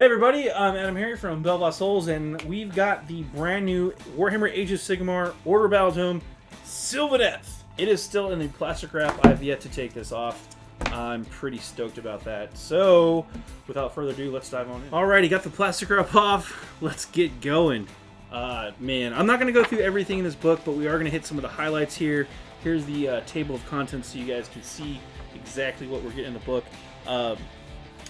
Hey everybody, I'm AdamHarry from BoLS, and we've got the brand new Warhammer Age of Sigmar Order Battletome Sylvaneth. It is still in the plastic wrap. I've yet to take this off. I'm pretty stoked about that. So, without further ado, let's dive on in. Alrighty, got the plastic wrap off. Let's get going. Man, I'm not going to go through everything in this book, but we are going to hit some of the highlights here. Here's the table of contents so you guys can see exactly what we're getting in the book.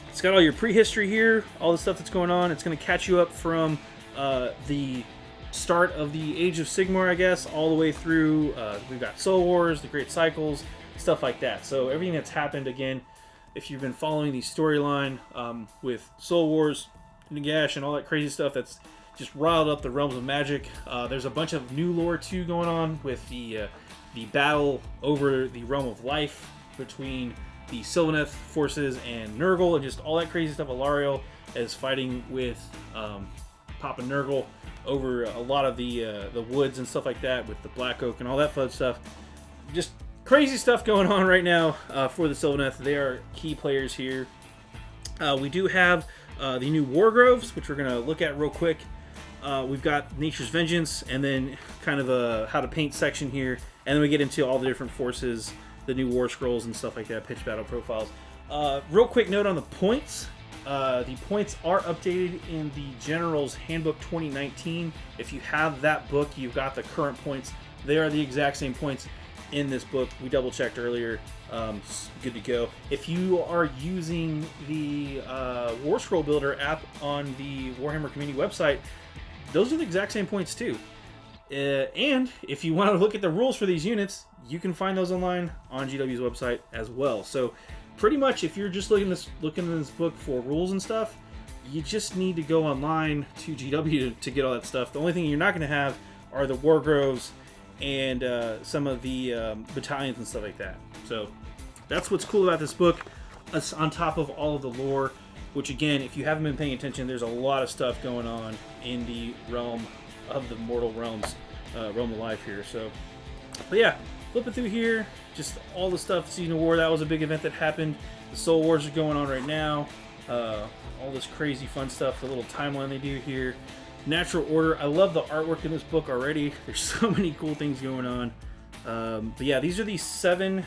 It's got all your prehistory here, all the stuff that's going on. It's going to catch you up from the start of the Age of Sigmar, I guess, all the way through. We've got Soul Wars, the Great Cycles, stuff like that. So everything that's happened, again, if you've been following the storyline with Soul Wars, Nagash, and all that crazy stuff that's just riled up the realms of magic. There's a bunch of new lore, too, going on with the battle over the realm of life between the Sylvaneth forces and Nurgle, and just all that crazy stuff. Alariel is fighting with Papa Nurgle over a lot of the woods and stuff like that with the Black Oak and all that fun stuff. Just crazy stuff going on right now for the Sylvaneth. They are key players here. We do have the new Wargroves, which we're going to look at real quick. We've got Nature's Vengeance, and then kind of a how to paint section here, and then we get into all the different forces, the new war scrolls and stuff like that, pitch battle profiles. Real quick note on the points. The points are updated in the General's Handbook 2019. If you have that book, you've got the current points. They are the exact same points in this book. We double checked earlier. Good to go. If you are using the War Scroll Builder app on the Warhammer community website, those are the exact same points too. And if you want to look at the rules for these units, you can find those online on GW's website as well. So pretty much if you're just looking in this book for rules and stuff, you just need to go online to GW to get all that stuff. The only thing you're not going to have are the Wargroves and some of the battalions and stuff like that. So that's what's cool about this book, on top of all of the lore, which again, if you haven't been paying attention, there's a lot of stuff going on in the realm of the mortal realms, realm of life here. So, but yeah, flipping through here, just all the stuff. Season of War, that was a big event that happened. The Soul Wars are going on right now. All this crazy fun stuff, the little timeline they do here. Natural Order, I love the artwork in this book already. There's so many cool things going on. But yeah, these are the 7.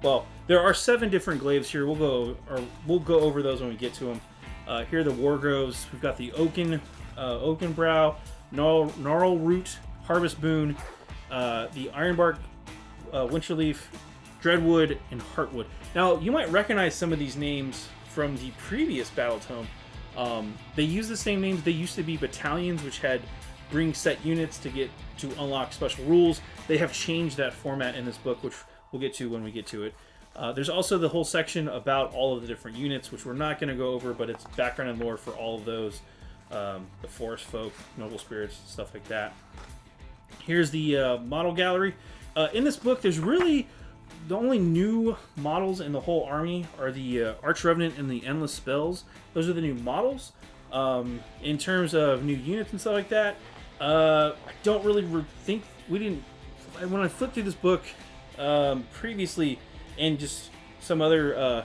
Well, there are 7 different glaives here. We'll go over those when we get to them. Here are the Wargroves. We've got the Oakenbrow, Gnarl Root, Harvest Boon, the Ironbark, Winterleaf, Dreadwood, and Heartwood. Now, you might recognize some of these names from the previous Battletome. They use the same names. They used to be battalions, which had bring set units to unlock special rules. They have changed that format in this book, which we'll get to when we get to it. There's also the whole section about all of the different units, which we're not going to go over, but it's background and lore for all of those. The Forest Folk, Noble Spirits, stuff like that. Here's the model gallery. In this book, there's really the only new models in the whole army are the Arch Revenant and the Endless Spells. Those are the new models. In terms of new units and stuff like that, I don't really think we didn't. When I flipped through this book previously, and just some other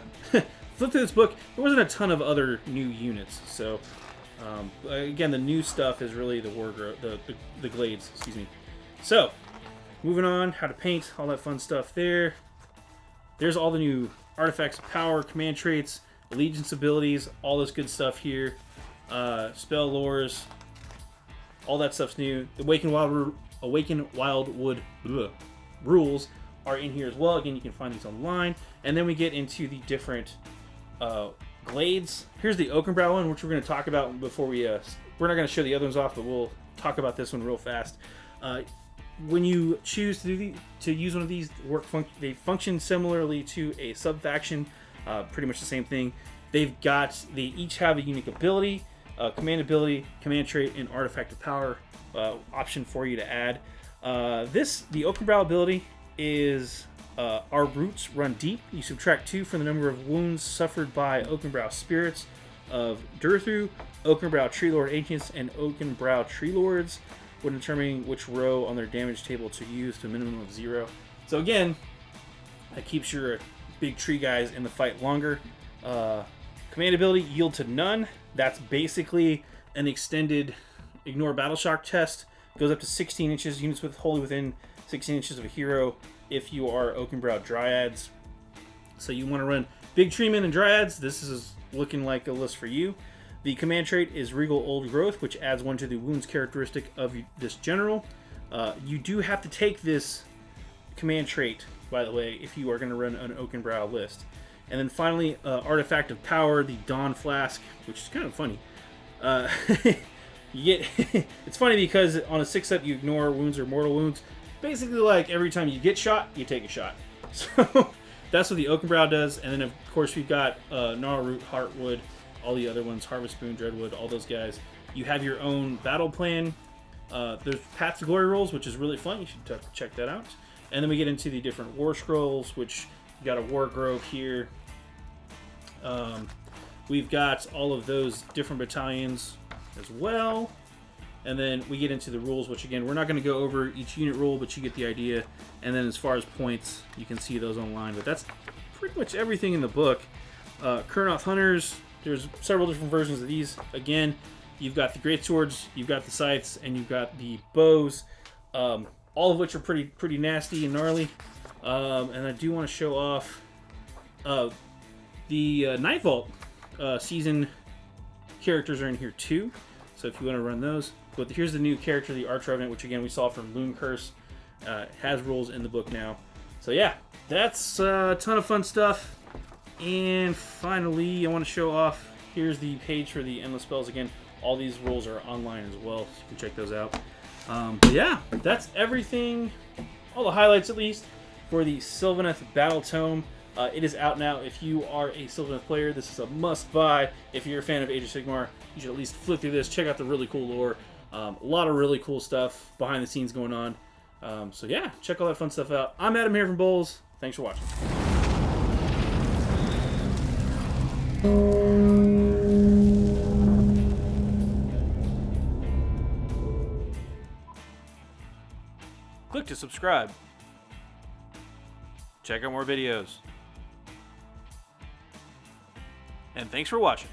flipped through this book, there wasn't a ton of other new units. So again, the new stuff is really the the glades. Excuse me. So moving on, how to paint, all that fun stuff there. There's all the new artifacts, power, command traits, allegiance abilities, all this good stuff here. Spell lores, all that stuff's new. The Awaken Wildwood rules are in here as well. Again, you can find these online. And then we get into the different glades. Here's the Oakenbrow one, which we're going to talk about before we... we're not going to show the other ones off, but we'll talk about this one real fast. When you choose to use one of these, they function similarly to a sub-faction. Pretty much the same thing. They each have a unique ability, command trait, and artifact of power option for you to add. The Oakenbrow ability is our roots run deep. You subtract 2 from the number of wounds suffered by Oakenbrow spirits of Durthu, Oakenbrow Tree Lord agents, and Oakenbrow Tree Lords when determining which row on their damage table to use to a minimum of 0. So again, that keeps your big tree guys in the fight longer. Command ability, yield to none. That's basically an extended ignore battle shock test. Goes up to 16 inches. Units wholly within 16 inches of a hero if you are Oakenbrow Dryads. So you want to run big treemen and Dryads. This is looking like a list for you. The command trait is Regal Old Growth, which adds 1 to the wounds characteristic of this general. You do have to take this command trait, by the way, if you are going to run an Oakenbrow list. And then finally, Artifact of Power, the Dawn Flask, which is kind of funny. You get it's funny because on a 6-up you ignore wounds or mortal wounds. Basically, like every time you get shot, you take a shot. So that's what the Oakenbrow does. And then of course we've got Gnarlroot, Heartwood, all the other ones, Harvest Moon, Dreadwood, all those guys. You have your own battle plan. There's Paths to Glory rolls, which is really fun. You should check that out. And then we get into the different War Scrolls, which you got a War Grove here. We've got all of those different battalions as well. And then we get into the rules, which again, we're not going to go over each unit rule, but you get the idea. And then as far as points, you can see those online. But that's pretty much everything in the book. Kurnoth Hunters, there's several different versions of these. Again, you've got the great swords, you've got the scythes, and you've got the bows, all of which are pretty nasty and gnarly. And I do want to show off the Night Vault season characters are in here too. So if you want to run those. But here's the new character, the Arch Revenant, which again we saw from Loon Curse. Has rules in the book now. So yeah, that's a ton of fun stuff. And finally, I want to show off, here's the page for the Endless Spells. Again, all these rules are online as well, so you can check those out. But yeah, that's everything, all the highlights at least, for the Sylvaneth Battletome. It is out now. If you are a Sylvaneth player, this is a must-buy. If you're a fan of Age of Sigmar, you should at least flip through this, check out the really cool lore. A lot of really cool stuff behind the scenes going on. So yeah, check all that fun stuff out. I'm AdamHarry from BoLS. Thanks for watching. Click to subscribe. Check out more videos. And thanks for watching.